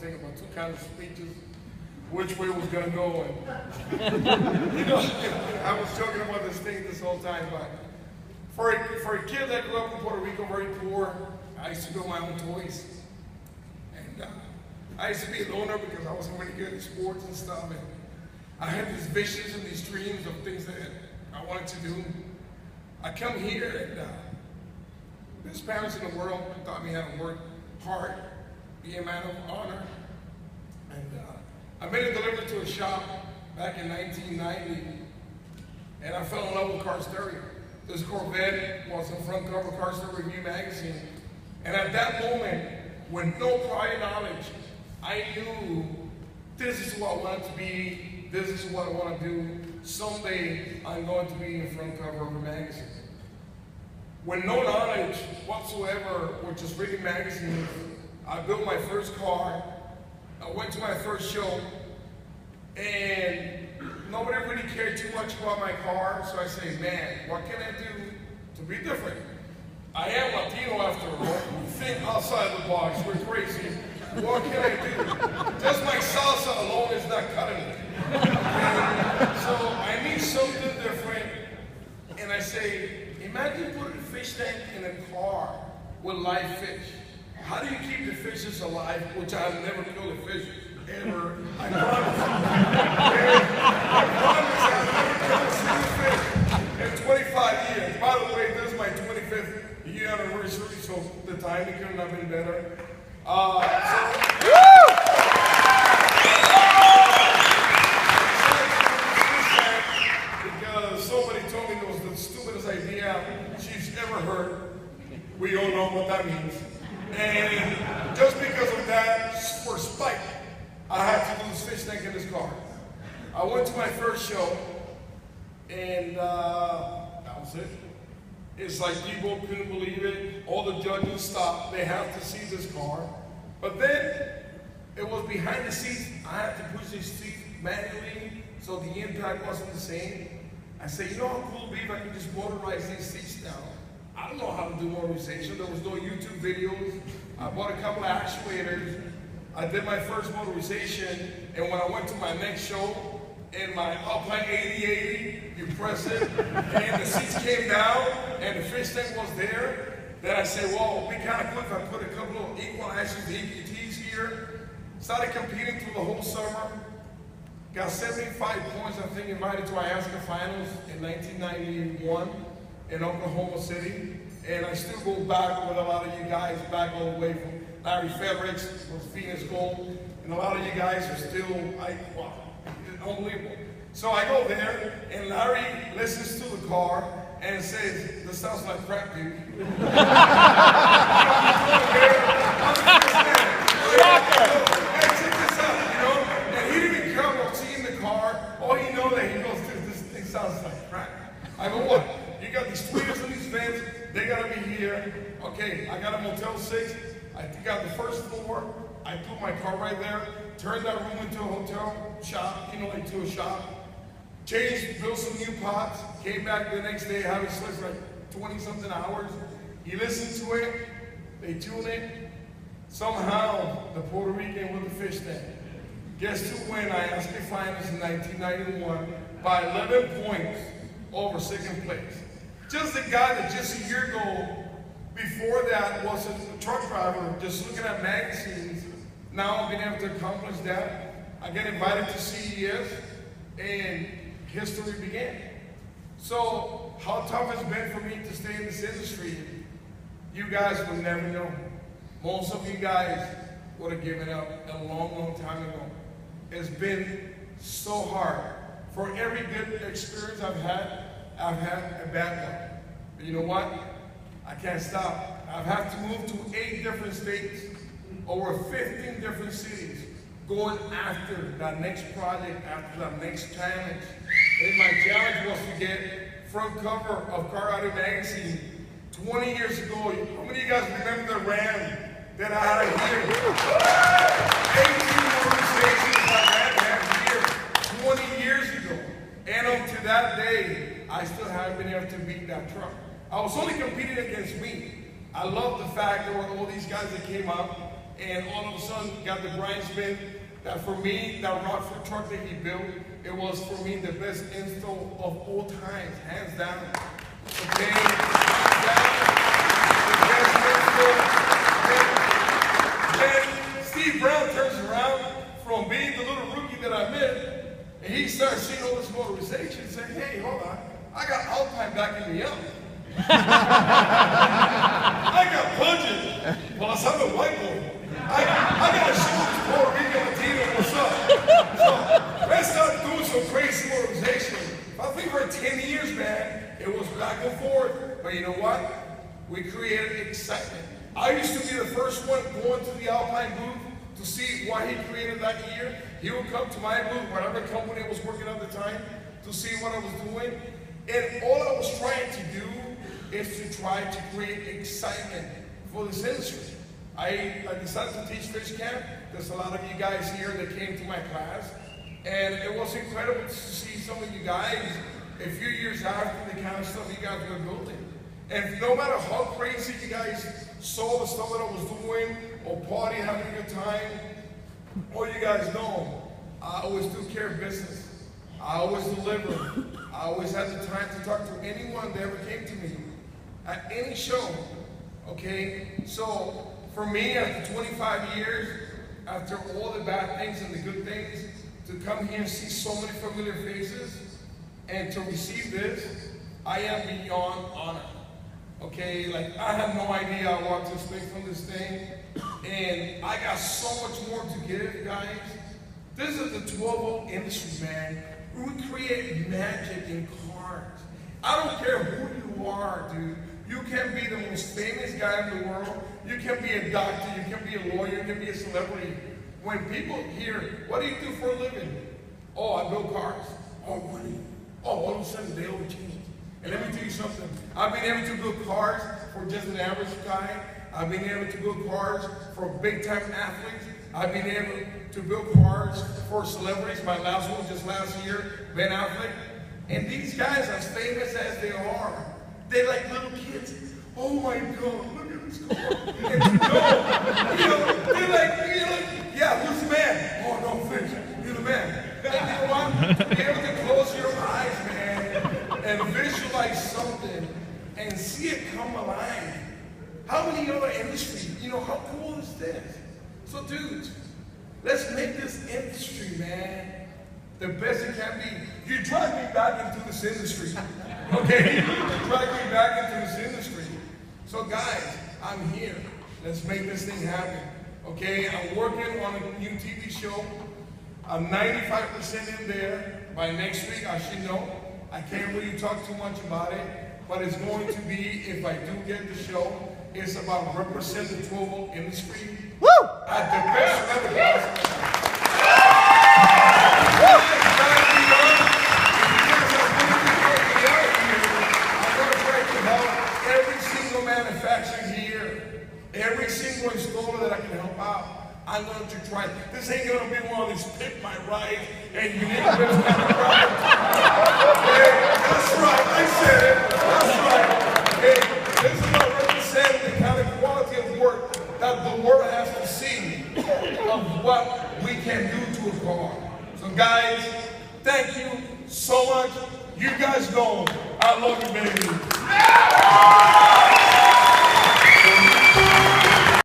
thinking about two kinds of speeches, which way it was going to go. And, I was joking about this thing this whole time, but for a kid that grew up in Puerto Rico, very poor, I used to build my own toys. And I used to be a loner because I wasn't really good at sports and stuff. And I had these visions and these dreams of things that I wanted to do. I come here and best parents in the world taught me how to work hard, be a man of honor. And I made a delivery to a shop back in 1990, and I fell in love with car stereo. This Corvette was a front cover Car Stereo Review magazine. And at that moment, with no prior knowledge, I knew this is what I wanted to be, this is what I want to do. Someday, I'm going to be in the front cover of a magazine. With no knowledge whatsoever, with just reading magazines, I built my first car. I went to my first show, and nobody really cared too much about my car, so I say, man, what can I do to be different? I am Latino after all. Think outside the box, we're crazy. What can I do? Just my salsa alone is not cutting it. So I need something different, and I say, imagine putting a fish tank in a car with live fish. How do you keep the fishes alive? Which I've never killed a fish ever. I promise. I promise I've never killed a single fish in 25 years. By the way, this is my 25th year anniversary, so the timing couldn't have been better. Because somebody told me it was the stupidest idea she's ever heard. We all know what that means. And just because of that, for spite, I had to do this fish tank in this car. I went to my first show, and that was it. It's like people couldn't believe it. All the judges stopped. They have to see this car. But then, it was behind the seats. I had to push these seats manually, so the impact wasn't the same. I said, you know how cool it would be if I could just motorize these seats down? I don't know how to do motorization. There was no YouTube videos. I bought a couple of actuators. I did my first motorization, and when I went to my next show, in my Alpine 8080, you press it, and the seats came down, and the fish tank was there. Then I said, well, it'd be kind of cool if I put a couple of equalizers, EPTs here. Started competing through the whole summer. Got 75 points, I think, invited to Alaska Finals in 1991 in Oklahoma City. And I still go back with a lot of you guys, back all the way from Larry Fredericks was Phoenix Gold, and a lot of you guys are still, wow, unbelievable. So I go there, and Larry listens to the car and says, this sounds like crap, dude. And he didn't even come up seeing the car. All he knows that he goes, dude, this thing sounds like crap. I go, what? You got these tweeters and these vents, they gotta be here. Okay, I got a Motel 6. I got the first floor. I put my car right there, turned that room into a hotel shop, like to a shop. Changed, built some new pots, came back the next day, having slept for like 20-something hours. He listened to it, they tuned it. Somehow, the Puerto Rican with the fish tank gets to win Alaska Finals in 1991 by 11 points over second place. Just a guy that just a year ago, before that, was a truck driver, just looking at magazines. Now I've been able to accomplish that. I get invited to CES, and history began. So, how tough it's been for me to stay in this industry, you guys would never know. Most of you guys would have given up a long, long time ago. It's been so hard. For every good experience I've had a bad one. But you know what? I can't stop. I've had to move to 8 different states, over 15 different cities, going after that next project, after that next challenge. And my challenge was to get front cover of Car Audio magazine 20 years ago. How many of you guys remember the Ram that I had here? 18 organizations I ran here 20 years ago. And up to that day, I still haven't been able to beat that truck. I was only competing against me. I love the fact there were all these guys that came up, and all of a sudden got the grindsman. That for me, that Rockford truck that he built, it was for me the best install of all times, hands down. Okay, hands down, the best install. Then Steve Brown turns around from being the little rookie that I met, and he starts seeing all this motorization and saying, hey, hold on, I got Alpine backing me up. I got budget, plus I'm a white boy. I got to show this Puerto Rican Latino what's up. So let's start doing some crazy motorization. I think for 10 years, man, it was back and forth. But you know what? We created excitement. I used to be the first one going to the Alpine booth to see what he created that year. He would come to my booth, whatever company I was working at the time, to see what I was doing. And all I was trying to do is to try to create excitement for this industry. I decided to teach fish camp. There's a lot of you guys here that came to my class. And it was incredible to see some of you guys a few years after the kind of stuff you guys were building. And no matter how crazy you guys saw the stuff that I was doing, or party, having a good time, all you guys know, I always took care of business. I always delivered. I always had the time to talk to anyone that ever came to me at any show. Okay, so for me, after 25 years, after all the bad things and the good things, to come here and see so many familiar faces and to receive this, I am beyond honored. Okay, like I have no idea what to expect from this thing, and I got so much more to give, guys. This is the 12-volt industry, man. We create magic in cars. I don't care who you are, dude. You can be the most famous guy in the world. You can be a doctor, you can be a lawyer, you can be a celebrity. When people hear, what do you do for a living? Oh, I build cars. Oh, money. Oh, all of a sudden they overchange. And let me tell you something. I've been able to build cars for just an average guy. I've been able to build cars for big-time athletes. I've been able to build cars for celebrities. My last one just last year, Ben Affleck. And these guys, as famous as they are, they're like little kids. Oh my God, look at this car. And they're like, yeah, who's the man? Oh, no, Fish, you're the man. And you know what? Be able to close your eyes, man, and visualize something and see it come alive. How many other industries, how cool is this? So, dudes, let's make this industry, man, the best it can be. You drag me back into this industry. Okay, you drag me back into this industry. So guys, I'm here. Let's make this thing happen. Okay, I'm working on a new TV show. I'm 95% in there. By next week, I should know. I can't really talk too much about it, but it's going to be, if I do get the show, it's about representing the 12-volt industry at the best level possible. Every single installer that I can help out, I'm going to try. This ain't going to be one of these pick my ride and you need a bit kind of problem. Okay, that's right. I said it. That's right. Okay, this is about representing the kind of quality of work that the world has to see of what we can do to a car. So guys, thank you so much. You guys know I love you, baby.